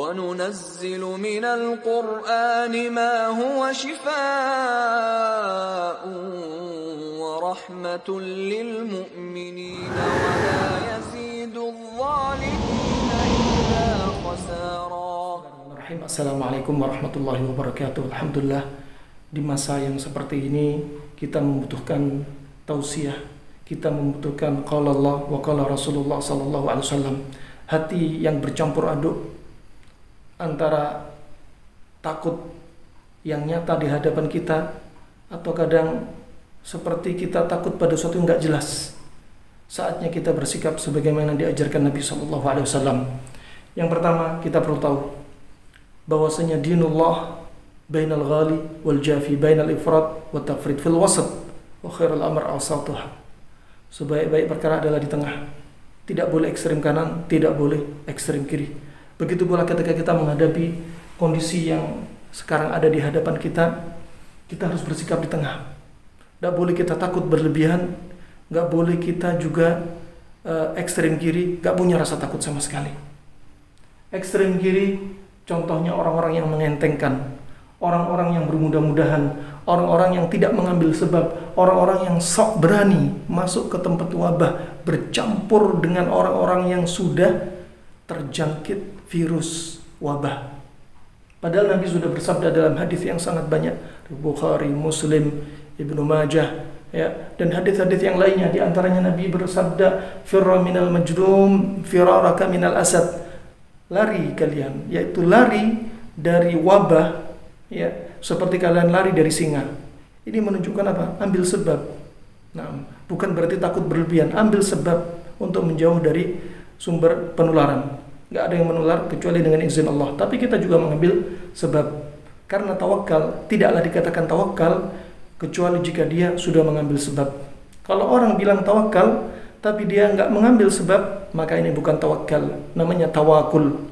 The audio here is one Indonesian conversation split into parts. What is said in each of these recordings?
وَنُنَزِّلُ مِنَ الْقُرْآنِ مَا هُوَ شِفَاءٌ وَرَحْمَةٌ لِّلْمُؤْمِنِينَ وَلَا يَزِيدُ الظَّالِمِينَ إِلَّا خَسَارًا. Assalamualaikum warahmatullahi wabarakatuh. Alhamdulillah, di masa yang seperti ini kita membutuhkan tausiah, kita membutuhkan qala Allah wa qala Rasulullah sallallahu alaihi wasallam. Hati yang bercampur aduk antara takut yang nyata di hadapan kita atau kadang seperti kita takut pada sesuatu yang enggak jelas. Saatnya kita bersikap sebagaimana diajarkan Nabi sallallahu alaihi wasallam. Yang pertama, kita perlu tahu bahwasanya dinullah bainal ghali wal jafi, bainal ifrat wa tafrid fil wasat, wa khairul amr awsatuha. Sebaik-baik perkara adalah di tengah. Tidak boleh ekstrem kanan, tidak boleh ekstrem kiri. Begitu pula ketika kita menghadapi kondisi yang sekarang ada di hadapan kita, kita harus bersikap di tengah. Tidak boleh kita takut berlebihan, nggak boleh kita juga ekstrem kiri, nggak punya rasa takut sama sekali. Ekstrem kiri contohnya orang-orang yang mengentengkan, orang-orang yang bermudah-mudahan, orang-orang yang tidak mengambil sebab, orang-orang yang sok berani masuk ke tempat wabah, bercampur dengan orang-orang yang sudah terjangkit virus wabah. Padahal Nabi sudah bersabda dalam hadis yang sangat banyak, Bukhari, Muslim, Ibnu Majah, ya, dan hadis-hadis yang lainnya. Di antaranya Nabi bersabda, "Firra minal majnum, firaraka minal asad." Lari kalian, yaitu lari dari wabah, ya, seperti kalian lari dari singa. Ini menunjukkan apa? Ambil sebab. Nah, bukan berarti takut berlebihan. Ambil sebab untuk menjauh dari sumber penularan. Gak ada yang menular kecuali dengan izin Allah. Tapi kita juga mengambil sebab. Karena tawakal tidaklah dikatakan tawakal kecuali jika dia sudah mengambil sebab. Kalau orang bilang tawakal tapi dia nggak mengambil sebab, maka ini bukan tawakal, namanya tawakul.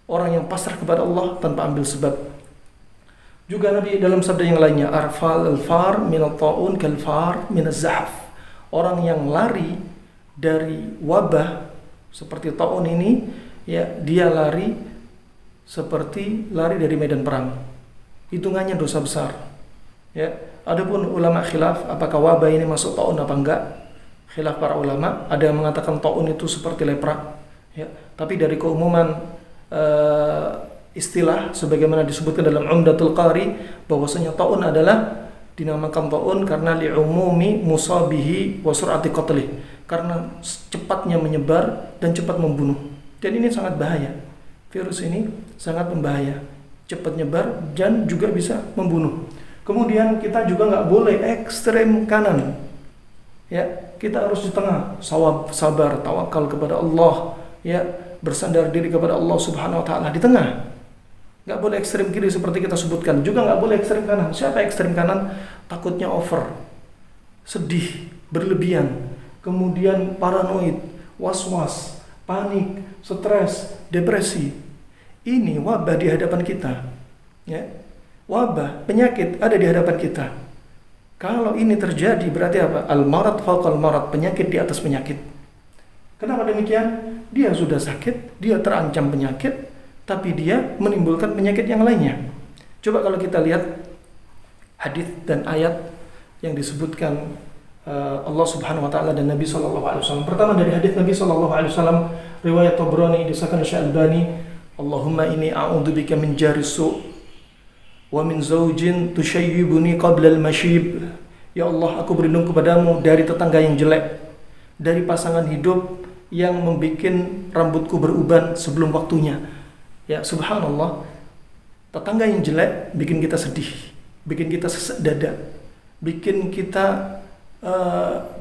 Orang yang pasrah kepada Allah tanpa ambil sebab. Juga Nabi dalam sabda yang lainnya, arfal al-far minat ta'un kal-far minaz zahaf. Orang yang lari dari wabah seperti ta'un ini, ya, dia lari seperti lari dari medan perang. Hitungannya dosa besar. Ya, adapun ulama khilaf apakah wabah ini masuk ta'un apa enggak? Khilaf para ulama, ada yang mengatakan ta'un itu seperti lepra, ya. Tapi dari keumuman istilah sebagaimana disebutkan dalam Umdatul Qari, bahwasanya ta'un adalah dinamakan ta'un karena li'umumi musabihi wa sur'ati qatlih, karena cepatnya menyebar dan cepat membunuh. Dan ini sangat bahaya. Virus ini sangat membahaya, cepat nyebar dan juga bisa membunuh. Kemudian kita juga nggak boleh ekstrem kanan. Ya, kita harus di tengah, sabar, tawakal kepada Allah, ya, bersandar diri kepada Allah Subhanahu wa taala di tengah. Enggak boleh ekstrem kiri seperti kita sebutkan, juga enggak boleh ekstrem kanan. Siapa ekstrem kanan? Takutnya over, sedih, berlebihan, kemudian paranoid, was-was, panik, stres, depresi. Ini wabah di hadapan kita. Ya. Wabah, penyakit ada di hadapan kita. Kalau ini terjadi berarti apa? Al-marad fawqal marad, penyakit di atas penyakit. Kenapa demikian? Dia sudah sakit, dia terancam penyakit, tapi dia menimbulkan penyakit yang lainnya. Coba kalau kita lihat hadis dan ayat yang disebutkan Allah Subhanahu wa taala dan Nabi sallallahu alaihi wasallam. Pertama dari hadis Nabi sallallahu alaihi wasallam riwayat Tabrani disahkan Syalbani, Allahumma inni a'udzubika min jaris su' wa min zaujin tushayyibuni qabla al-mashib. Ya Allah, aku berlindung kepadamu dari tetangga yang jelek, dari pasangan hidup yang membuat rambutku beruban sebelum waktunya. Ya subhanallah, tetangga yang jelek bikin kita sedih, bikin kita sesak dada, bikin kita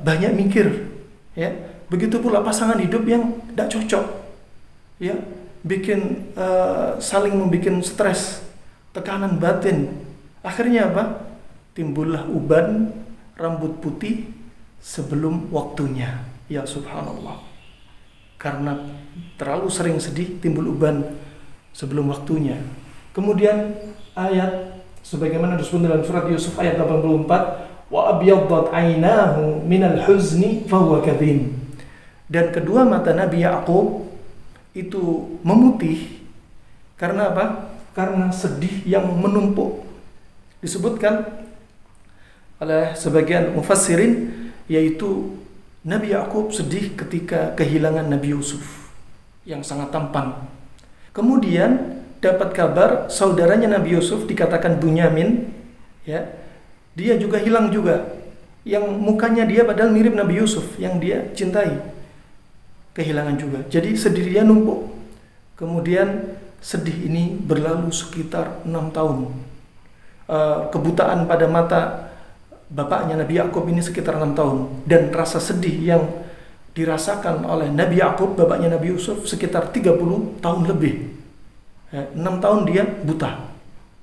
banyak mikir. Ya, begitu pula pasangan hidup yang tidak cocok, ya, bikin saling membuat stres, tekanan batin. Akhirnya apa? Timbullah uban, rambut putih sebelum waktunya. Ya subhanallah. Karena terlalu sering sedih, timbul uban sebelum waktunya. Kemudian ayat sebagaimana disebut dalam surat Yusuf ayat 84, wa abyaddat aynahu minal huzni fahuwa kadhim. Dan kedua mata Nabi Ya'qub itu memutih Karena apa? Karena sedih yang menumpuk. Disebutkan oleh sebagian mufassirin, yaitu Nabi Yakub sedih ketika kehilangan Nabi Yusuf yang sangat tampan. Kemudian dapat kabar saudaranya Nabi Yusuf dikatakan Bunyamin, ya, dia juga hilang juga. Yang mukanya dia padahal mirip Nabi Yusuf yang dia cintai, kehilangan juga. Jadi sedih dia numpuk. Kemudian sedih ini berlalu sekitar 6 tahun. Kebutaan pada mata bapaknya Nabi Yakub ini sekitar 6 tahun. Dan rasa sedih yang dirasakan oleh Nabi Yakub, bapaknya Nabi Yusuf, sekitar 30 tahun lebih. 6 tahun dia buta.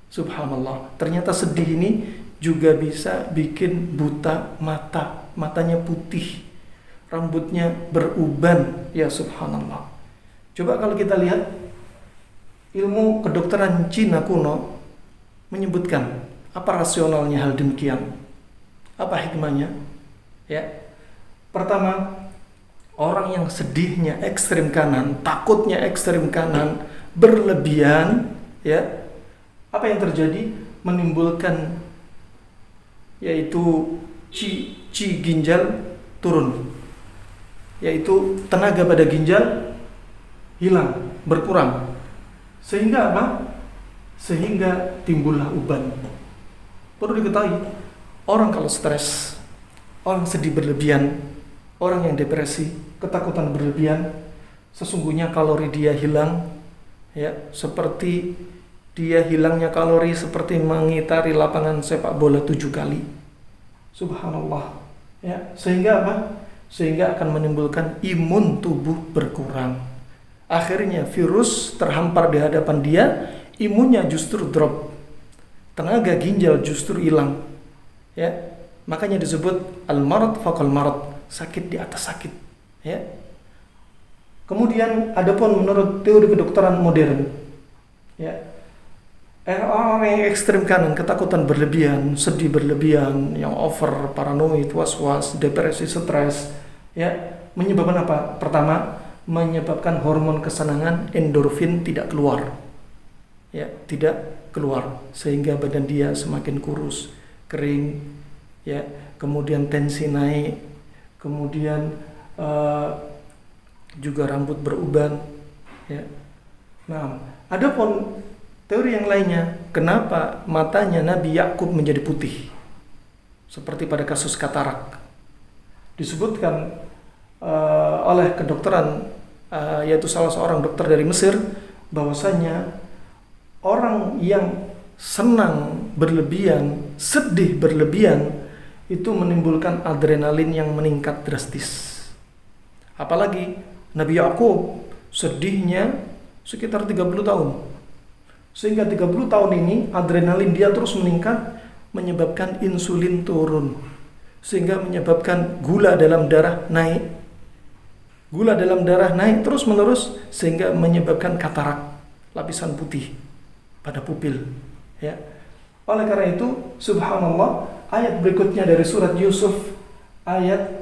Subhanallah. Ternyata sedih ini juga bisa bikin buta mata. Matanya putih, rambutnya beruban. Ya subhanallah. Coba kalau kita lihat ilmu kedokteran Cina kuno menyebutkan apa rasionalnya hal demikian, apa hikmahnya, ya. Pertama, orang yang sedihnya ekstrim kanan, takutnya ekstrim kanan, berlebihan, ya, apa yang terjadi? Menimbulkan yaitu qi ginjal turun, yaitu tenaga pada ginjal hilang, berkurang. Sehingga apa? Sehingga timbullah uban. Perlu diketahui, orang kalau stres, orang sedih berlebihan, orang yang depresi, ketakutan berlebihan, sesungguhnya kalori dia hilang, ya, seperti dia hilangnya kalori seperti mengitari lapangan sepak bola 7 kali. Subhanallah. Ya, sehingga apa? Sehingga akan menimbulkan imun tubuh berkurang. Akhirnya virus terhampar di hadapan dia, imunnya justru drop, tenaga ginjal justru hilang. Ya, makanya disebut al-marad faqal marad, sakit di atas sakit. Ya. Kemudian adapun menurut teori kedokteran modern, ya, orang yang ekstrem kanan, ketakutan berlebihan, sedih berlebihan, yang over, paranoid, was-was, depresi, stres, ya, menyebabkan apa? Pertama, menyebabkan hormon kesenangan endorfin tidak keluar, ya, tidak keluar, sehingga badan dia semakin kurus, kering, ya, kemudian tensi naik, kemudian juga rambut beruban, ya. Nah, adapun teori yang lainnya, kenapa matanya Nabi Yakub menjadi putih seperti pada kasus katarak? Disebutkan oleh kedokteran, yaitu salah seorang dokter dari Mesir, bahwasanya orang yang senang berlebihan, sedih berlebihan, itu menimbulkan adrenalin yang meningkat drastis. Apalagi Nabi Yakub sedihnya sekitar 30 tahun. Sehingga 30 tahun ini adrenalin dia terus meningkat, menyebabkan insulin turun, sehingga menyebabkan gula dalam darah naik. Gula dalam darah naik terus menerus, sehingga menyebabkan katarak, lapisan putih pada pupil, ya. Oleh karena itu, subhanallah, ayat berikutnya dari surat Yusuf, ayat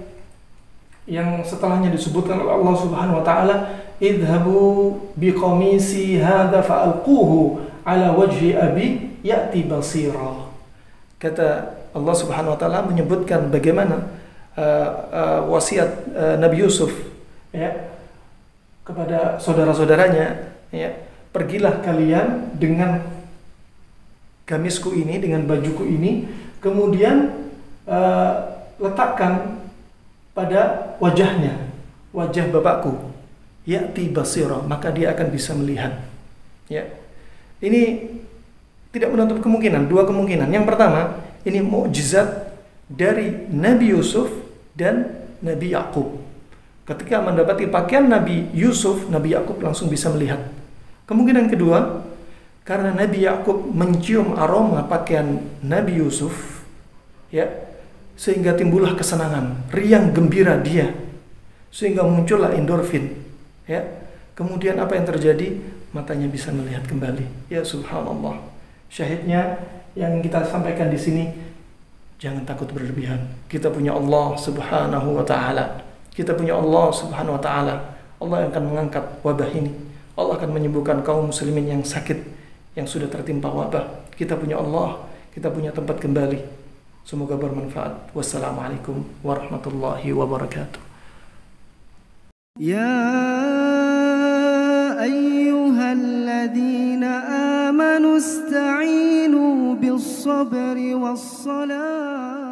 yang setelahnya disebutkan oleh Allah Subhanahu wa taala, idhabu biqamisi hadza fa'alquhu ala wajhi abi ya'ti basira. Kata Allah Subhanahu wa taala menyebutkan bagaimana wasiat Nabi Yusuf, ya, kepada saudara-saudaranya, ya, pergilah kalian dengan gamisku ini, dengan bajuku ini, kemudian letakkan pada wajahnya, wajah bapakku, ya'ti basira, maka dia akan bisa melihat. Ya, ini tidak menutup kemungkinan, dua kemungkinan. Yang pertama, ini mukjizat dari Nabi Yusuf dan Nabi Yakub. Ketika mendapati pakaian Nabi Yusuf, Nabi Yakub langsung bisa melihat. Kemungkinan kedua, karena Nabi Yakub mencium aroma pakaian Nabi Yusuf, ya, sehingga timbullah kesenangan, riang gembira dia, sehingga muncullah endorfin, ya. Kemudian apa yang terjadi? Matanya bisa melihat kembali. Ya subhanallah. Syahidnya yang kita sampaikan di sini, jangan takut berlebihan. Kita punya Allah Subhanahu wa taala. Kita punya Allah Subhanahu wa taala. Allah yang akan mengangkat wabah ini. Allah akan menyembuhkan kaum muslimin yang sakit, yang sudah tertimpa wabah. Kita punya Allah, kita punya tempat kembali. Semoga bermanfaat. Wassalamualaikum warahmatullahi wabarakatuh. Ya ayyuhalladzina amanu ista'inu bis sabri was salah.